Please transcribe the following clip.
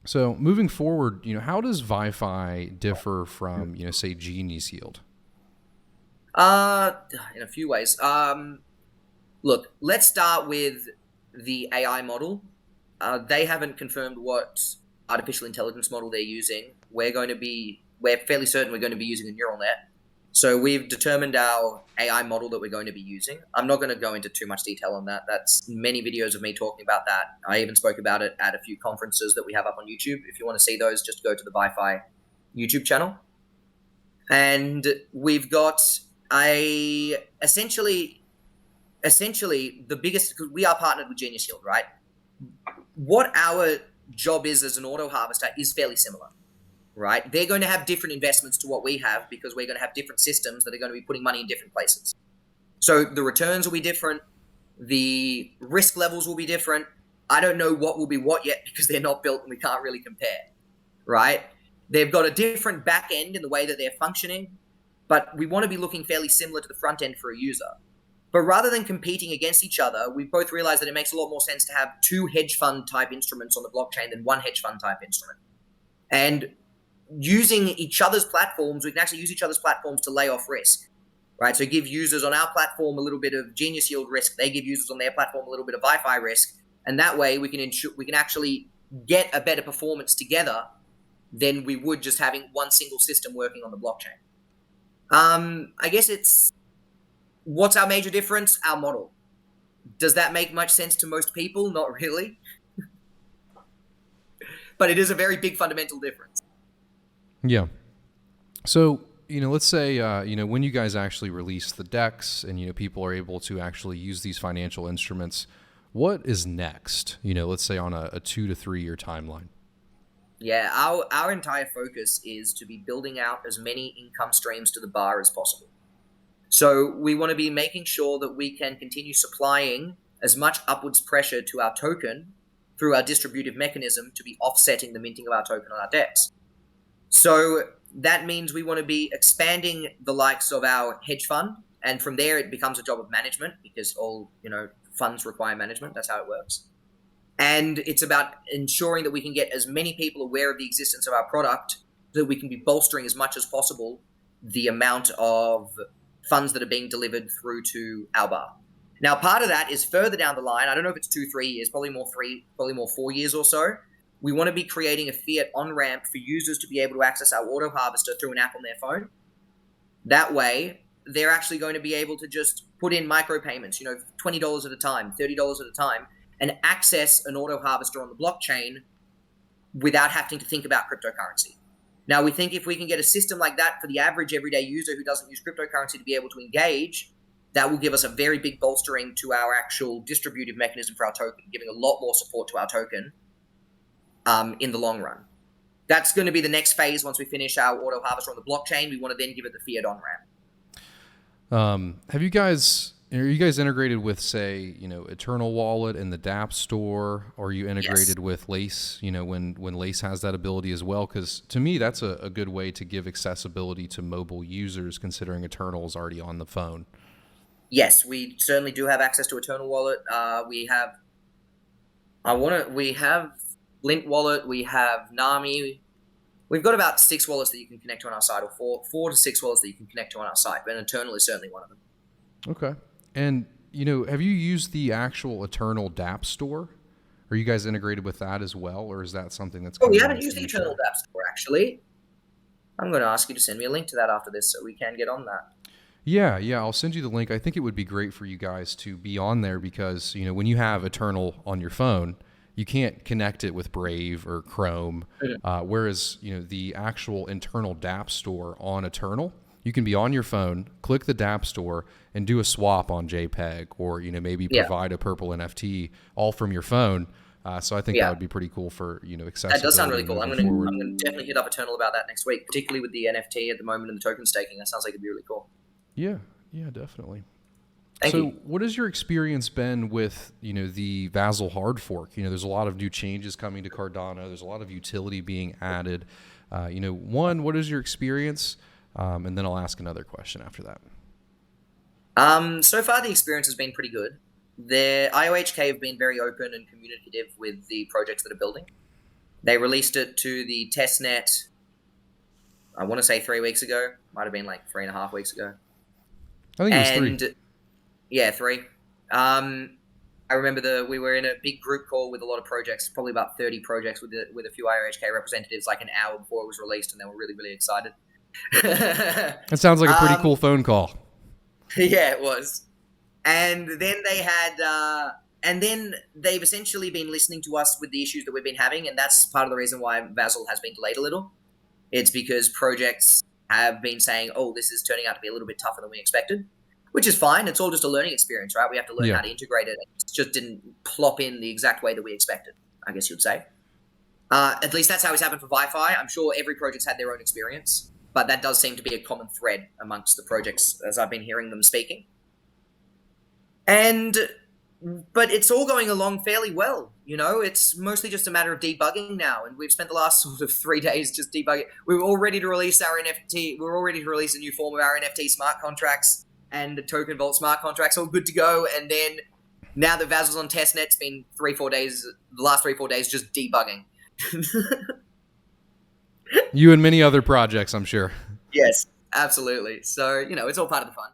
So moving forward, how does VyFi differ from, say Genius Yield? Uh, in a few ways. Look, let's start with the AI model. They haven't confirmed what artificial intelligence model they're using. We're fairly certain we're going to be using a neural net. So we've determined our AI model that we're going to be using. I'm not going to go into too much detail on that. That's many videos of me talking about that. I even spoke about it at a few conferences that we have up on YouTube. If you want to see those, just go to the VyFi YouTube channel. And we've got a essentially the biggest, because we are partnered with Genius Yield, right? What our job is as an auto harvester is fairly similar, right? They're going to have different investments to what we have because we're going to have different systems that are going to be putting money in different places. So the returns will be different. The risk levels will be different. I don't know what will be what yet because they're not built and we can't really compare, right? They've got a different back end in the way that they're functioning, but we want to be looking fairly similar to the front end for a user. But rather than competing against each other, we both realized that it makes a lot more sense to have two hedge fund type instruments on the blockchain than one hedge fund type instrument. And using each other's platforms, we can actually use each other's platforms to lay off risk, right? So give users on our platform a little bit of Genius Yield risk. They give users on their platform a little bit of VyFi risk. And that way we can actually get a better performance together than we would just having one single system working on the blockchain. I guess what's our major difference? Our model. Does that make much sense to most people? Not really. But it is a very big fundamental difference. Yeah. So, let's say, when you guys actually release the DEX and, people are able to actually use these financial instruments, what is next? Let's say on a 2 to 3 year timeline. Yeah, our entire focus is to be building out as many income streams to the bar as possible. So we want to be making sure that we can continue supplying as much upwards pressure to our token through our distributive mechanism to be offsetting the minting of our token on our DEX. So that means we want to be expanding the likes of our hedge fund, and from there it becomes a job of management because all funds require management. That's how it works. And it's about ensuring that we can get as many people aware of the existence of our product so that we can be bolstering as much as possible the amount of funds that are being delivered through to our bar. Now, part of that is further down the line. I don't know if it's 2-3 years, probably more 4 years or so. We want to be creating a fiat on-ramp for users to be able to access our auto harvester through an app on their phone. That way, they're actually going to be able to just put in micropayments, $20 at a time, $30 at a time, and access an auto harvester on the blockchain without having to think about cryptocurrency. Now, we think if we can get a system like that for the average everyday user who doesn't use cryptocurrency to be able to engage, that will give us a very big bolstering to our actual distributive mechanism for our token, giving a lot more support to our token in the long run. That's going to be the next phase once we finish our auto harvester on the blockchain. We want to then give it the fiat on-ramp. Are you guys integrated with, say, Eternal Wallet and the dApp store, or are you integrated with Lace, when Lace has that ability as well? Because to me, that's a good way to give accessibility to mobile users, considering Eternal is already on the phone. Yes, we certainly do have access to Eternal Wallet. We have Lint Wallet. We have Nami. We've got about 6 wallets that you can connect to on our site, or 4 to 6 wallets that you can connect to on our site, and Eternal is certainly one of them. Okay. And, have you used the actual Eternal dApp store? Are you guys integrated with that as well, or is that something that's we haven't used the Eternal dApp store, actually. I'm going to ask you to send me a link to that after this so we can get on that. Yeah, I'll send you the link. I think it would be great for you guys to be on there because, when you have Eternal on your phone, you can't connect it with Brave or Chrome, whereas, the actual internal dApp store on Eternal, you can be on your phone, click the dApp store, and do a swap on JPEG, or maybe provide a purple NFT all from your phone. So I think that would be pretty cool for accessibility. That does sound really cool. I'm going to definitely hit up Eternal about that next week, particularly with the NFT at the moment and the token staking. That sounds like it'd be really cool. Yeah, definitely. Thank you. What has your experience been with the Vassal hard fork? There's a lot of new changes coming to Cardano. There's a lot of utility being added. What is your experience? And then I'll ask another question after that. So far, the experience has been pretty good. The IOHK have been very open and communicative with the projects that are building. They released it to the testnet, I want to say 3 weeks ago. Might have been like 3.5 weeks ago. I think it was 3. Yeah, 3. I remember we were in a big group call with a lot of projects, probably about 30 projects with a few IOHK representatives, like an hour before it was released, and they were really, really excited. That sounds like a pretty cool phone call. Yeah, it was. And then they've essentially been listening to us with the issues that we've been having, and that's part of the reason why Vassal has been delayed a little. It's because projects have been saying, oh, this is turning out to be a little bit tougher than we expected, which is fine. It's all just a learning experience, right? We have to learn how to integrate it. It just didn't plop in the exact way that we expected, I guess you'd say. At least that's how it's happened for VyFi. I'm sure every project's had their own experience, but that does seem to be a common thread amongst the projects as I've been hearing them speaking. But it's all going along fairly well. It's mostly just a matter of debugging now, and we've spent the last sort of 3 days just debugging. We were all ready to release our NFT. We were all ready to release a new form of our NFT smart contracts and the token vault smart contracts, all good to go. And then now that Vassal's on testnet, it's been 3-4 days. The last 3-4 days just debugging. You and many other projects, I'm sure. Yes, absolutely. So it's all part of the fun.